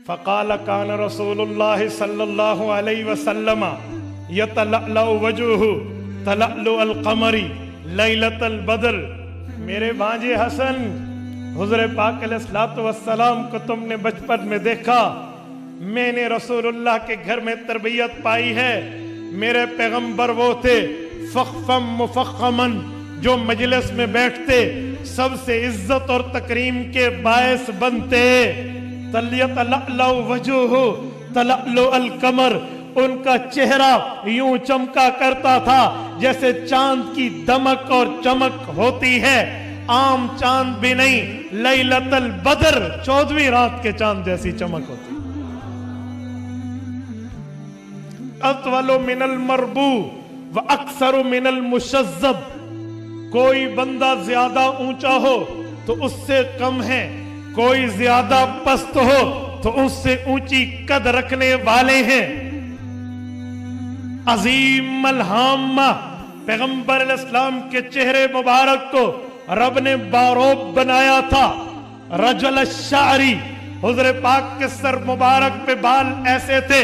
فقال كان رسول الله صلى الله عليه وسلم يتلألأ وجهه تلألؤ القمر ليلة البدر. میرے بھانجے حسن، حضور پاک علیہ الصلوۃ والسلام کو تم نے بچپن میں دیکھا، میں نے رسول اللہ کے گھر میں تربیت پائی ہے. میرے پیغمبر وہ تھے فخفم مفخمن، جو مجلس میں بیٹھتے سب سے عزت اور تکریم کے باعث بنتے. تلألؤ وجہہ تلألؤ القمر، ان کا چہرہ یوں چمکا کرتا تھا جیسے چاند کی دمک اور چمک ہوتی ہے، عام چاند بھی نہیں، لیلۃ البدر 14ویں رات کے چاند جیسی چمک ہوتی. اطول من المربو واکثر من المشذب، کوئی بندہ زیادہ اونچا ہو تو اس سے کم ہے، کوئی زیادہ پست ہو تو اس سے اونچی قد رکھنے والے ہیں. عظیم الہامہ، پیغمبر علیہ السلام کے چہرے مبارک کو رب نے باروب بنایا تھا. رجل الشعری، حضور پاک کے سر مبارک پہ بال ایسے تھے،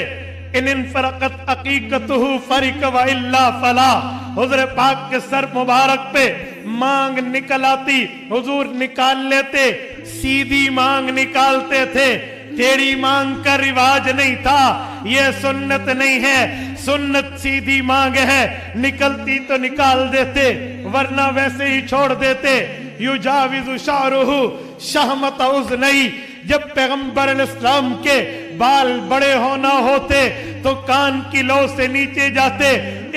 ان انفرقت عقیقتہ فرق والا فلا، حضور پاک کے سر مبارک پہ مانگ نکل آتی، حضور نکال لیتے، سیدھی مانگ نکالتے تھے. ٹیڑھی مانگ کا رواج نہیں تھا، یہ سنت نہیں ہے، سنت سیدھی مانگ ہے، نکلتی تو نکال دیتے ورنہ ویسے ہی چھوڑ دیتے. یجاوز شعرہ شہمت اذنی، جب پیغمبر علیہ السلام کے بال بڑے ہونا ہوتے تو کان کی لو سے نیچے جاتے،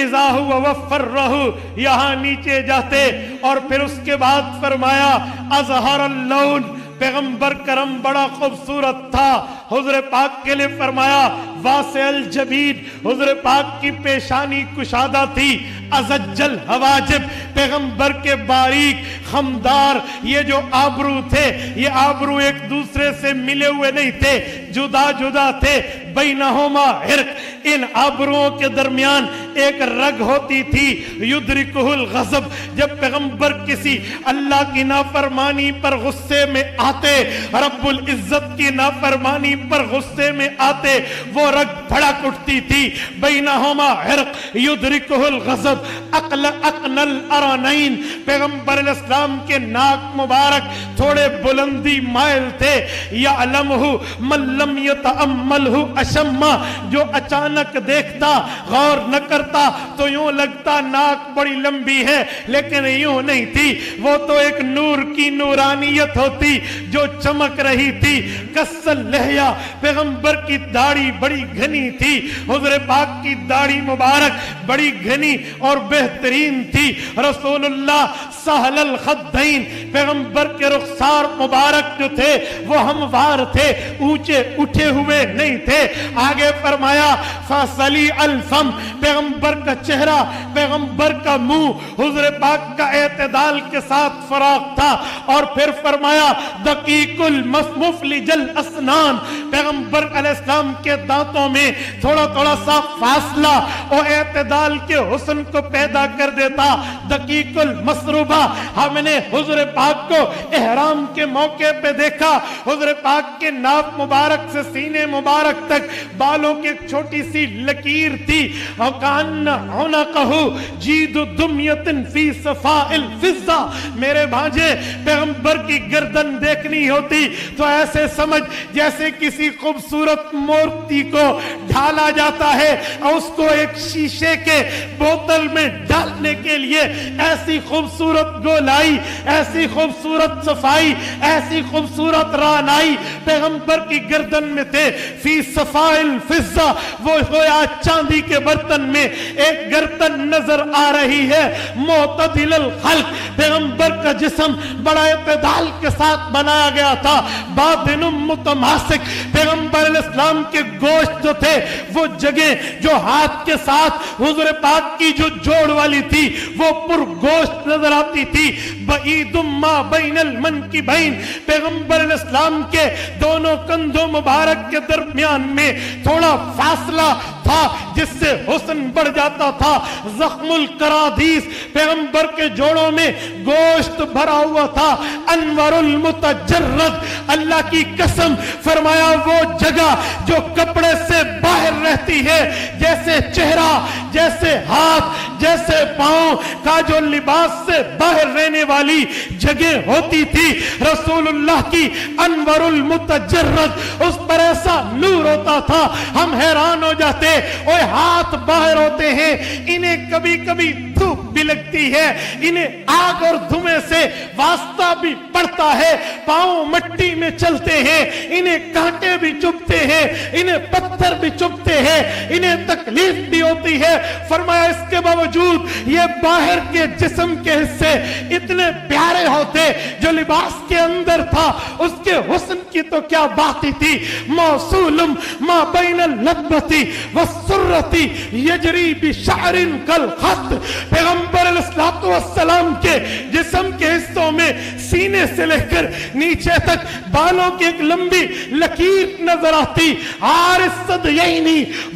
اذا ہوا وفرہ، یہاں نیچے جاتے. اور پھر اس کے بعد فرمایا اظہر اللون، پیغمبر کرم بڑا خوبصورت تھا. حضور پاک کے لئے فرمایا واسع الجبین، حضور پاک کی پیشانی کشادہ تھی. ازج الحواجب، پیغمبر کے باریک خمدار یہ جو آبرو تھے، یہ آبرو ایک دوسرے سے ملے ہوئے نہیں تھے، جدا جدا تھے. بینہما عرق، ان آبروؤں کے درمیان ایک رگ ہوتی تھی. یدرکہ الغضب، جب پیغمبر کسی اللہ کی نافرمانی پر غصے میں آتے، رب العزت کی نافرمانی پر غصے میں آتے، وہ رگ بھڑک اٹھتی تھی. بینہما عرق یدرکہ الغضب اقن الارانین، پیغمبر علیہ السلام کے ناک مبارک تھوڑے بلندی مائل تھے. یعلمہ من لم یتأملہ اشما، جو اچانک دیکھتا غور نہ کرتا تو یوں لگتا ناک بڑی لمبی ہے، لیکن یوں نہیں تھی، وہ تو ایک نور کی نورانیت ہوتی جو چمک رہی تھی. کسل لحیہ، پیغمبر کی داڑھی بڑی گھنی تھی، حضور پاک کی داڑھی مبارک بڑی گھنی اور بہترین تھی. رسول اللہ سہل الخدین، پیغمبر کے رخسار مبارک جو تھے وہ ہموار تھے، اونچے اٹھے ہوئے نہیں تھے. آگے فرمایا فصلی الفم، پیغمبر کا چہرہ، پیغمبر کا منہ حضور پاک کا اعتدال کے ساتھ فراق تھا. اور پھر فرمایا دقیق المفلج الاسنان، پیغمبر علیہ السلام کے دانتوں میں تھوڑا تھوڑا سا فاصلہ اور اعتدال کے حسن کو پیدا کر دیتا. دقیق المسروبہ، ہم نے حضور پاک کو احرام کے موقع پہ دیکھا، حضور پاک کے ناف مبارک سے سینے مبارک تک بالوں کی ایک چھوٹی سی لکیر تھی. وَكَأَنَّ عُنَقَهُ جِيدُ دُمْيَةٍ فِي صَفَاءِ الْفِضَّةِ، میرے بھانجے پیغمبر کی گردن دیکھنی ہوتی تو ایسے سمجھ جیسے کسی خوبصورت مورتی کو ڈھالا جاتا ہے اور اس کو ایک شیشے کے بوتل میں ڈالنے کے لیے ایسی خوبصورت گولائی، ایسی خوبصورت صفائی، ایسی خوبصورت رانائی پیغمبر کی گردن میں تھے. فی صفاء الفضہ، وہ گویا چاندی کے برتن میں ایک گردن نظر آ رہی ہے. معتدل الخلق، پیغمبر کا جسم بڑا اعتدال کے ساتھ بنایا گیا تھا. باطن متماسک، پیغمبر علیہ السلام کے گوشت جو تھے وہ جگہ جو ہاتھ کے ساتھ حضور پاک کی جو جوڑ والی تھی وہ پر گوشت نظر آتی تھی. بعید ما بین المنکبین، پیغمبر علیہ السلام کے دونوں کندھوں مبارک کے درمیان میں تھوڑا فاصلہ تھا جس سے حسن بڑھ جاتا تھا، زخم القرادیس، پیغمبر کے جوڑوں میں گوشت بھرا ہوا تھا، انور المتجرد، اللہ کی قسم فرمایا وہ جگہ جو کپڑے سے باہر رہتی ہے، جیسے چہرہ، جیسے ہاتھ، جیسے پاؤں کا جو لباس سے باہر رہنے والی جگہ ہوتی تھی، رسول اللہ کی انور المتجرد، اس پر ایسا نور ہوتا تھا ہم حیران ہو جاتے، اوہ ہاتھ باہر ہوتے ہیں، انہیں کبھی کبھی دھوپ بھی لگتی ہے، انہیں آگ اور دھوئیں سے واسطہ بھی پڑتا ہے، پاؤں مٹی میں چلتے ہیں، انہیں کانٹے بھی چبھتے ہیں، انہیں پتھر بھی چبھتے ہیں، انہیں تکلیف بھی ہوتی ہے، فرمایا اس کے باوجود یہ باہر کے جسم کے حصے اتنے پیارے ہوتے، جو لباس کے اندر تھا اس کے حسن کی تو کیا بات ہی تھی، موصولم ما بین اللبتی والسرتی یجری بشعر کالخط، پیغمبر علیہ السلام کے جسم کے حصوں میں سینے سے لے کر نیچے تک بالوں کی ایک لمبی لکیر نظر آتی، عارض الثدیین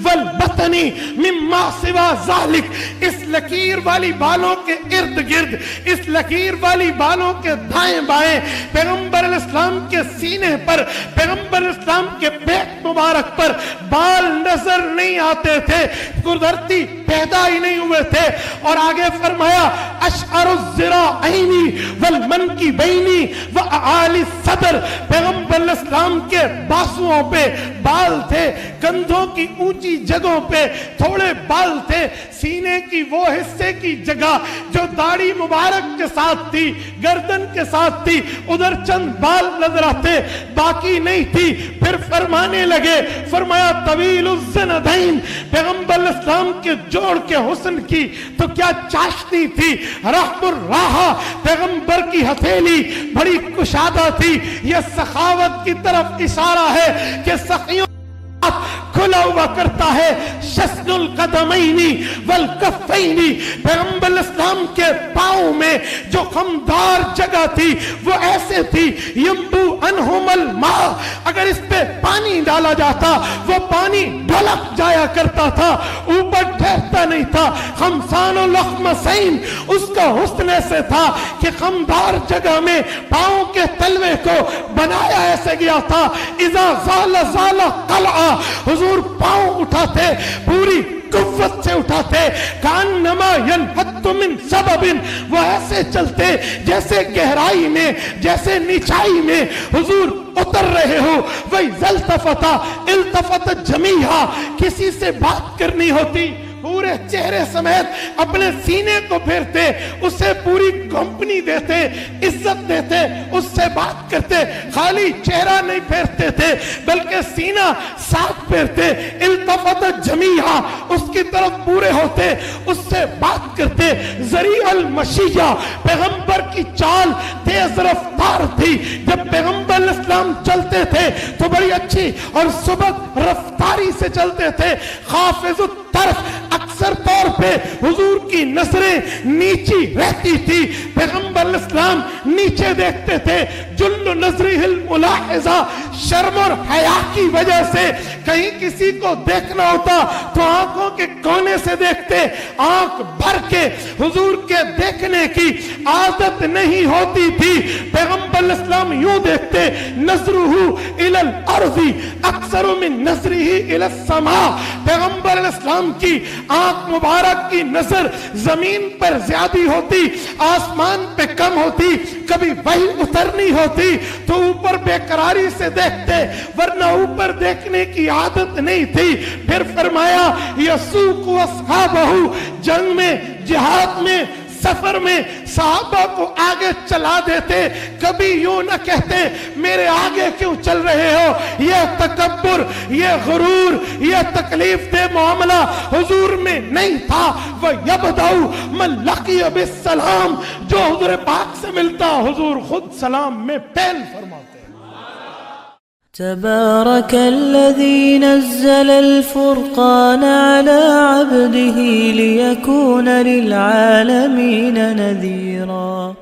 والبطن مما سوا ذالک، اس لکیر والی بالوں کے ارد گرد، اس لکیر والی بالوں کے دائیں بائیں پیغمبر علیہ السلام کے سینے پر، پیغمبر علیہ السلام کے پیٹ مبارک پر بال نظر نہیں آتے تھے، قدرتی پیدا ہی نہیں ہوئے تھے، اور آگے فرمایا اشعر الذراعین والمنکبین واعالی الصدر، پیغمبر علیہ السلام کے بازوؤں پہ بال تھے، کندھوں کی اونچی جگہوں پہ تھوڑے بال تھے، سینے کی وہ حصے کی جگہ جو داڑھی مبارک کے ساتھ تھی، گردن کے ساتھ تھی، ادھر چند بال نظر آتے، باقی نہیں تھی۔ پھر فرمانے لگے، فرمایا طویل الزندین، پیغمبر علیہ السلام کے جوڑ کے حسن کی تو کیا چاشنی تھی، رحم الراحہ، پیغمبر کی ہتھیلی بڑی کشادہ تھی، یہ سخاوت کی طرف اشارہ ہے کہ سخیوں کھلا ہوا کرتا ہے، شسن القدمین والکفین، پیغمبر علیہ السلام کے پاؤں میں جو خمدار جگہ تھی وہ ایسے تھی، ینبو عنہم الماء، اگر اس پہ پانی ڈالا جاتا وہ پانی ڈھلک جایا کرتا تھا، اوپر ٹھہرتا نہیں تھا، خمسان الاخمسین، اس کا حسن ایسے تھا کہ خمدار جگہ میں پاؤں کے تلوے کو بنایا ایسے گیا تھا، اذا زال زال قلعہ، حضور پاؤں اٹھاتے پوری قوت سے اٹھاتے، کانما ینحط من سبب، وہ ایسے چلتے جیسے گہرائی میں، جیسے نیچائی میں حضور اتر رہے ہو، وَإِذَا الْتَفَتَ جَمِيعًا، کسی سے بات کرنی ہوتی پورے چہرے سمیت اپنے سینے کو پھیرتے، اسے پوری کمپنی دیتے، عزت دیتے، اس سے بات کرتے، خالی چہرہ نہیں پھیرتے تھے بلکہ سینہ ساتھ پھیرتے، التفت جمیعا، اس کی طرف پورے ہوتے، اس سے بات کرتے، ذریع المشیہ، پیغمبر کی چال تیز رفتار تھی، جب پیغمبر علیہ السلام چلتے تھے تو بڑی اچھی اور سبق رفتاری سے چلتے تھے، خافض الطرف، اکثر طور پہ حضور کی نظریں نیچی رہتی تھی، پیغمبر علیہ السلام نیچے دیکھتے تھے، جل نظرہ الملاحظہ، شرم اور حیا کی وجہ سے کہیں کسی کو دیکھنا ہوتا تو آنکھوں کے کونے سے دیکھتے، آنکھ بھر کے حضور کے دیکھنے کی عادت نہیں ہوتی تھی، پیغمبر علیہ السلام یوں دیکھتے، نظرہ الی الارض اکثر من نظرہ الی السماء، پیغمبر علیہ السلام کی آنکھ مبارک کی نظر زمین پر زیادہ ہوتی، آسمان پہ کم ہوتی، کبھی وہی اترنی ہوتی تو اوپر بے قراری سے دیکھتے، ورنہ اوپر دیکھنے کی عادت نہیں تھی۔ پھر فرمایا یسوق اصحابہ، جنگ میں، جہاد میں، سفر میں صحابہ کو آگے چلا دیتے، کبھی یوں نہ کہتے میرے آگے کیوں چل رہے ہو، یہ تکبر، یہ غرور، یہ تکلیف دہ معاملہ حضور میں نہیں تھا۔ وَيَبْدَأُ مَنْ لَقِيَ بِالسَّلَامِ، جو حضور پاک سے ملتا حضور خود سلام میں پہل فرماتے۔ تبارك الذي نزل الفرقان على عبده ليكون للعالمين نذيرا